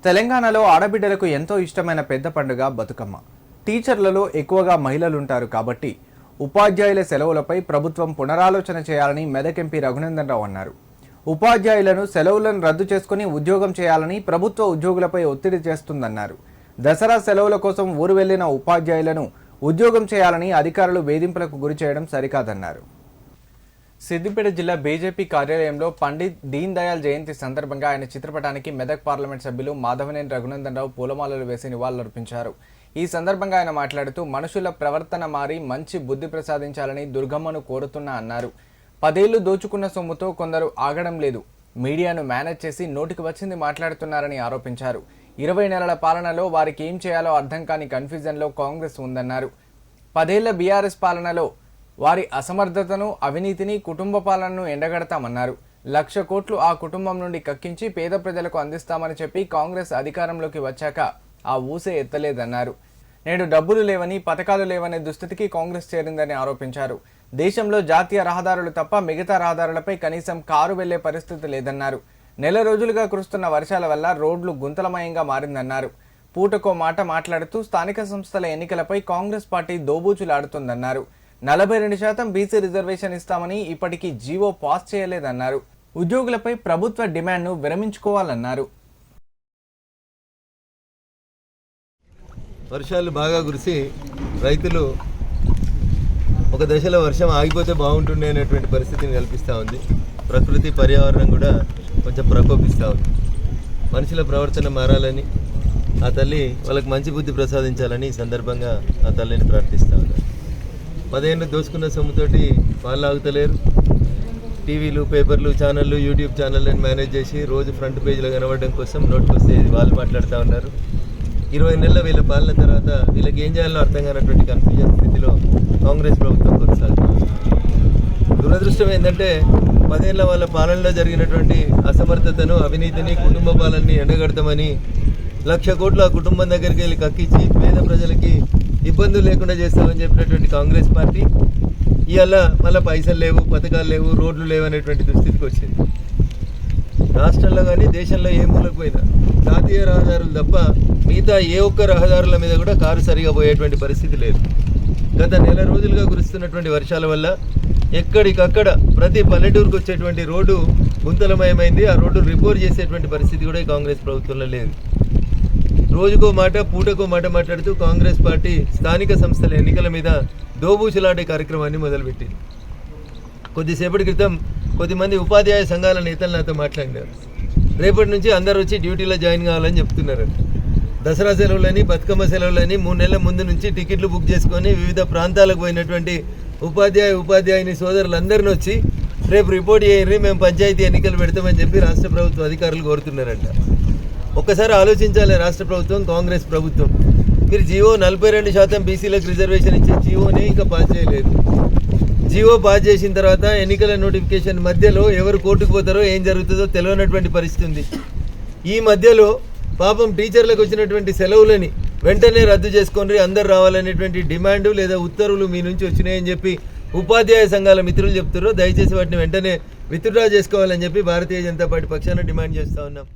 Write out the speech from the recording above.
తెలంగాణలో ఆడబిడ్డలకు ఎంతో ఇష్టమైన పెద్ద పండుగ బతుకమ్మ. టీచర్లలో ఎక్కువగా మహిళలు ఉంటారు కాబట్టి ఉపాధ్యాయుల సెలవులపై ప్రభుత్వం పునరాలోచన చేయాలని మెదక్ ఎంపీ రఘునందన్ రావు అన్నారు. ఉపాధ్యాయులను సెలవులను రద్దు చేసుకుని ఉద్యోగం చేయాలని ప్రభుత్వ ఉద్యోగులపై ఒత్తిడి చేస్తుందన్నారు. దసరా సెలవుల కోసం ఊరు వెళ్లిన ఉపాధ్యాయులను ఉద్యోగం చేయాలని అధికారులు వేధింపులకు గురి చేయడం సరికాదన్నారు. సిద్దిపేట జిల్లా బీజేపీ కార్యాలయంలో పండిత్ దీన్ దయాళ్ జయంతి సందర్భంగా ఆయన చిత్రపటానికి మెదక్ పార్లమెంట్ సభ్యులు మాధవనేని రఘునందన్ రావు పూలమాలలు వేసి నివాళులర్పించారు. ఈ సందర్భంగా ఆయన మాట్లాడుతూ మనుషుల ప్రవర్తన మారి మంచి బుద్ధి ప్రసాదించాలని దుర్గమ్మను కోరుతున్నా అన్నారు. 10 ఏళ్లు దోచుకున్న సొమ్ముతో కొందరు ఆగడం లేదు, మీడియాను మేనేజ్ చేసి నోటికి వచ్చింది మాట్లాడుతున్నారని ఆరోపించారు. 20 నెలల పాలనలో వారికి ఏం చేయాలో అర్థం కాని కన్ఫ్యూజన్లో కాంగ్రెస్ ఉందన్నారు. 10 ఏళ్ల బీఆర్ఎస్ పాలనలో వారి అసమర్థతను, అవినీతిని, కుటుంబ పాలనను ఎండగడతామన్నారు. 1,00,000 కోట్లు ఆ కుటుంబం నుండి కక్కించి పేద ప్రజలకు అందిస్తామని చెప్పి కాంగ్రెస్ అధికారంలోకి వచ్చాక ఆ ఊసే ఎత్తలేదన్నారు. నేడు డబ్బులు లేవని, పథకాలు లేవనే దుస్థితికి కాంగ్రెస్ చేరిందని ఆరోపించారు. దేశంలో జాతీయ రహదారులు తప్ప మిగతా రహదారులపై కనీసం కారు వెళ్లే పరిస్థితి లేదన్నారు. నెల రోజులుగా కురుస్తున్న వర్షాల వల్ల రోడ్లు గుంతలమయంగా మారిందన్నారు. పూటకో మాట మాట్లాడుతూ స్థానిక సంస్థల ఎన్నికలపై కాంగ్రెస్ పార్టీ దోబూచులాడుతుందన్నారు. 42% బీసీ రిజర్వేషన్ ఇస్తామని ఇప్పటికీ జీవో పాస్ చేయలేదన్నారు. ఉద్యోగులపై ప్రభుత్వ డిమాండ్ను విరమించుకోవాలన్నారు. వర్షాలు బాగా కురిసి రైతులు ఒక దశలో వర్షం ఆగిపోతే బాగుంటుండే అనేటువంటి పరిస్థితిని కల్పిస్తూ ఉంది. ప్రకృతి పర్యావరణం కూడా కొంచెం ప్రకోపిస్తూ ఉంది. మనుషుల ప్రవర్తన మారాలని ఆ తల్లి వాళ్ళకి మంచి బుద్ధి ప్రసాదించాలని ఈ సందర్భంగా ఆ తల్లిని ప్రార్థిస్తూ ఉన్నారు. 10 ఏళ్ళు దోచుకున్న సొమ్ముతోటి వాళ్ళు ఆగుతలేరు. టీవీలు, పేపర్లు, ఛానళ్ళు, యూట్యూబ్ ఛానళ్ళని మేనేజ్ చేసి రోజు ఫ్రంట్ పేజీలో కనబడడం కోసం నోటికొస్తే వాళ్ళు మాట్లాడుతూ ఉన్నారు. 20 నెలల వీళ్ళ పాలన తర్వాత వీళ్ళకి ఏం చేయాలో అర్థం కానటువంటి కన్ఫ్యూజన్ స్థితిలో కాంగ్రెస్ ప్రభుత్వం కొనసాగుతుంది. దురదృష్టం ఏంటంటే 10 ఏళ్ల వాళ్ళ పాలనలో జరిగినటువంటి అసమర్థతను, అవినీతిని, కుటుంబ పాలనని ఎండగడతామని 1,00,000 కోట్లు ఆ కుటుంబం దగ్గరికి వెళ్ళి కక్కించి పేద ప్రజలకి ఇబ్బందులు లేకుండా చేస్తామని చెప్పినటువంటి కాంగ్రెస్ పార్టీ ఇవాళ మళ్ళీ పైసలు లేవు, పథకాలు లేవు, రోడ్లు లేవు అనేటువంటి దుస్థితికి వచ్చింది. రాష్ట్రంలో కానీ దేశంలో ఏ మూలకు పోయినా జాతీయ రహదారులు తప్ప మిగతా ఏ ఒక్క రహదారుల మీద కూడా కారు సరిగా పోయేటువంటి పరిస్థితి లేదు. గత నెల రోజులుగా కురుస్తున్నటువంటి వర్షాల వల్ల ఎక్కడికక్కడ ప్రతి పల్లెటూరుకు వచ్చేటువంటి రోడ్డు గుంతలమయమైంది. ఆ రోడ్డు రిపేర్ చేసేటువంటి పరిస్థితి కూడా కాంగ్రెస్ ప్రభుత్వంలో లేదు. రోజుకో మాట, పూటకో మాట మాట్లాడుతూ కాంగ్రెస్ పార్టీ స్థానిక సంస్థల ఎన్నికల మీద దోబూచులాడే కార్యక్రమాన్ని మొదలుపెట్టింది. కొద్దిసేపటి క్రితం కొద్దిమంది ఉపాధ్యాయ సంఘాల నేతలు నాతో మాట్లాడినారు. రేపటి నుంచి అందరూ వచ్చి డ్యూటీలో జాయిన్ కావాలని చెప్తున్నారంట. దసరా సెలవులని, బతుకమ్మ సెలవులని 3 నెలల ముందు నుంచి టికెట్లు బుక్ చేసుకొని వివిధ ప్రాంతాలకు పోయినటువంటి ఉపాధ్యాయుని సోదరులందరినీ వచ్చి రేపు రిపోర్ట్ చేయర్రి, మేము పంచాయతీ ఎన్నికలు పెడతామని చెప్పి రాష్ట్ర ప్రభుత్వ అధికారులు కోరుతున్నారంట. ఒక్కసారి ఆలోచించాలి రాష్ట్ర ప్రభుత్వం, కాంగ్రెస్ ప్రభుత్వం. మీరు జీవో 42% బీసీలకు రిజర్వేషన్ ఇచ్చే జీవోని ఇంకా పాస్ చేయలేదు. జీవో పాస్ చేసిన తర్వాత ఎన్నికల నోటిఫికేషన్ మధ్యలో ఎవరు కోర్టుకు పోతారో ఏం జరుగుతుందో తెలియనటువంటి పరిస్థితి ఉంది. ఈ మధ్యలో పాపం టీచర్లకు వచ్చినటువంటి సెలవులని వెంటనే రద్దు చేసుకొని అందరు రావాలనేటువంటి డిమాండు లేదా ఉత్తర్వులు మీ నుంచి వచ్చినాయని చెప్పి ఉపాధ్యాయ సంఘాల మిత్రులు చెప్తారో దయచేసి వాటిని వెంటనే విత్డ్రా చేసుకోవాలని చెప్పి భారతీయ జనతా పార్టీ పక్షాన డిమాండ్ చేస్తూ ఉన్నాం.